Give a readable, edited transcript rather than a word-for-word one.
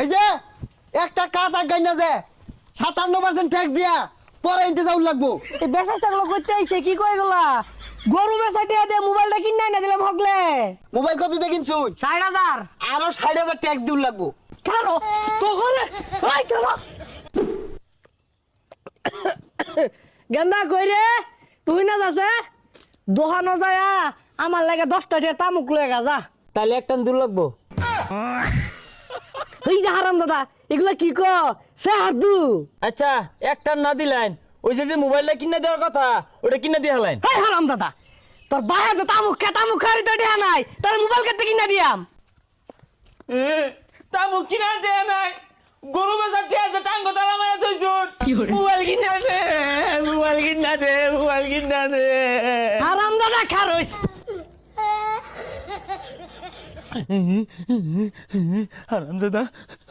এই যে একটা কাটা গাইনা যে 57% ট্যাক্স দিয়া পরে ইনতে যাও লাগবো। এই বেসাসটাগুলো করতে আইছে কি কই এগুলা? গরু বেচাটিয়া দে মোবাইলটা কিনা না দিলাম হগলে। মোবাইল কত দিয়ে কিনছুন? 60,000। আরো 60,000 ট্যাক্স দিউ লাগবো। কেন তো করে ভাই কেন গেন্দা কই রে তুই না যাচ্ছে দোহানো যায় আমার লাগে 10টা দিয়ে তামুক লয়ে গা যা। তাহলে একটা দূর লাগবো। এই যে হারাম দাদা এগুলা কি ক সে হাদু। আচ্ছা একটা না দিলেন ওই যে মোবাইলটা কিনে দেওয়ার কথা ওটা কিনে দিয়ে হলেন। এই হারাম দাদা তোর বাইরে তো তামুক খারি তো দেয়া নাই তোর মোবাইল কেটে কিনা দিয়াম। তামুক কিনা দেয়া নাই গরু বেচার ঠিক আছে টাঙ্গ তালা মারা থইছুন। মোবাইল কিনা দে মোবাইল কিনা দে মোবাইল কিনা দে। হারাম দাদা খারইস হারামজাদা